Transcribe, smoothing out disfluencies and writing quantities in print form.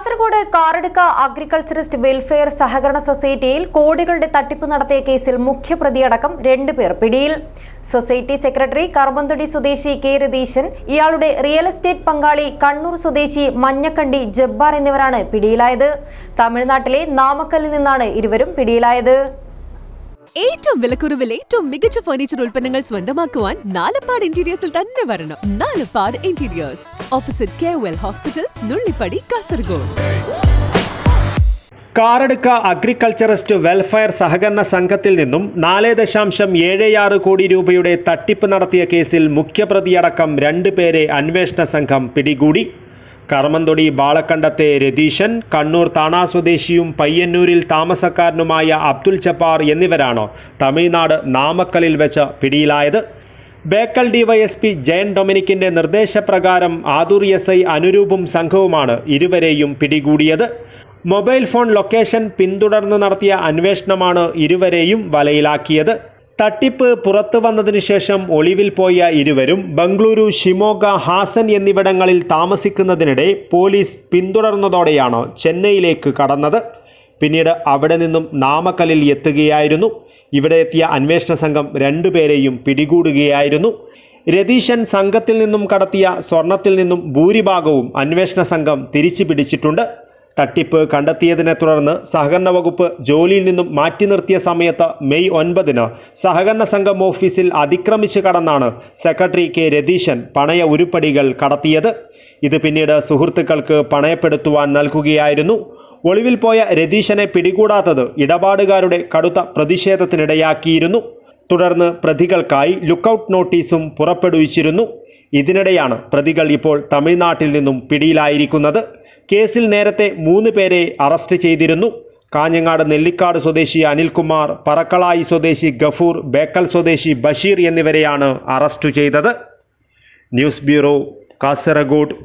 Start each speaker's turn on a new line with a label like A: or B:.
A: Kasaragod Karadka agriculturist welfare സഹകരണ സൊസൈറ്റിയിൽ കോടികളുടെ തട്ടിപ്പ് നടത്തിയ കേസിൽ മുഖ്യപ്രതിയടക്കം 2 പേർ പിടിയിൽ. സൊസൈറ്റി സെക്രട്ടറി കർമ്മന്തൊടി സ്വദേശി കെ രതീശൻ, ഇയാളുടെ റിയൽ എസ്റ്റേറ്റ് പങ്കാളി കണ്ണൂർ സ്വദേശി മഞ്ഞക്കണ്ടി ജബ്ബാർ എന്നിവരാണ് പിടിയിലായത്. തമിഴ്നാട്ടിലെ നാമക്കലിൽ നിന്നാണ് ഇരുവരും പിടിയിലായത്.
B: ഏറ്റവും വിലക്കുറവിൽ ഏറ്റവും മികച്ച ഫർണിച്ചർ ഉൽപ്പന്നങ്ങൾ സ്വന്തമാക്കുവാൻ നാലപ്പാട് ഇന്റീരിയേഴ്സിൽ തന്നെ വരണം. Nalappad interiors, opposite കെവൽ hospital, Nullippady, Kasaragod.
C: Karadka agriculturist welfare സഹകരണ സംഘത്തിൽ നിന്നും 4.76 കോടി രൂപയുടെ തട്ടിപ്പ് നടത്തിയ കേസിൽ മുഖ്യപ്രതിയടക്കം 2 പേരെ അന്വേഷണ സംഘം പിടികൂടി. കർമ്മന്തൊടി ബാളക്കണ്ടത്തെ രതീശൻ, കണ്ണൂർ താണ സ്വദേശിയും പയ്യന്നൂരിൽ താമസക്കാരനുമായ അബ്ദുൽ ജബ്ബാർ എന്നിവരാണ് തമിഴ്നാട് നാമക്കലിൽ വെച്ച് പിടിയിലായത്. ബേക്കൽ ഡിവൈഎസ്പി ജയൻ ഡൊമിനിക്കിന്റെ നിർദ്ദേശപ്രകാരം ആദൂർ SI അനുരൂപും സംഘവുമാണ് ഇരുവരെയും പിടികൂടിയത്. മൊബൈൽ ഫോൺ ലൊക്കേഷൻ പിന്തുടർന്ന് നടത്തിയ അന്വേഷണമാണ് ഇരുവരെയും വലയിലാക്കിയത്. തട്ടിപ്പ് പുറത്തു വന്നതിനു ശേഷം ഒളിവിൽ പോയ ഇരുവരും ബംഗളൂരു, ഷിമോഗ, ഹാസൻ എന്നിവിടങ്ങളിൽ താമസിക്കുന്നതിനിടെ പോലീസ് പിന്തുടർന്നതോടെയാണ് ചെന്നൈയിലേക്ക് കടന്നത്. പിന്നീട് അവിടെ നിന്നും നാമക്കലിൽ എത്തുകയായിരുന്നു. ഇവിടെ എത്തിയ അന്വേഷണ സംഘം 2 പേരെയും പിടികൂടുകയായിരുന്നു. രതീശൻ സംഘത്തിൽ നിന്നും കടത്തിയ സ്വർണത്തിൽ നിന്നും ഭൂരിഭാഗവും അന്വേഷണ സംഘം തിരിച്ചു പിടിച്ചിട്ടുണ്ട്. തട്ടിപ്പ് കണ്ടെത്തിയതിനെ തുടർന്ന് സഹകരണ വകുപ്പ് ജോലിയിൽ നിന്നും മാറ്റി നിർത്തിയ സമയത്ത് മെയ് 9 സഹകരണ സംഘം ഓഫീസിൽ അതിക്രമിച്ച് കടന്നാണ് സെക്രട്ടറി കെ രതീശൻ പണയ ഉരുപ്പടികൾ കടത്തിയത്. ഇത് പിന്നീട് സുഹൃത്തുക്കൾക്ക് പണയപ്പെടുത്തുവാൻ നൽകുകയായിരുന്നു. ഒളിവിൽ പോയ രതീശനെ പിടികൂടാത്തത് ഇടപാടുകാരുടെ കടുത്ത പ്രതിഷേധത്തിനിടയാക്കിയിരുന്നു. തുടർന്ന് പ്രതികൾക്കായി ലുക്കൌട്ട് നോട്ടീസും പുറപ്പെടുവിച്ചിരുന്നു. ഇതിനിടെയാണ് പ്രതികൾ ഇപ്പോൾ തമിഴ്നാട്ടിൽ നിന്നും പിടിയിലായിരിക്കുന്നത്. കേസിൽ നേരത്തെ 3 പേരെ അറസ്റ്റ് ചെയ്തിരുന്നു. കാഞ്ഞങ്ങാട് നെല്ലിക്കാട് സ്വദേശി അനിൽകുമാർ, പറക്കളായി സ്വദേശി ഗഫൂർ, ബേക്കൽ സ്വദേശി ബഷീർ എന്നിവരെയാണ് അറസ്റ്റ് ചെയ്തത്. News bureau, Kasaragod.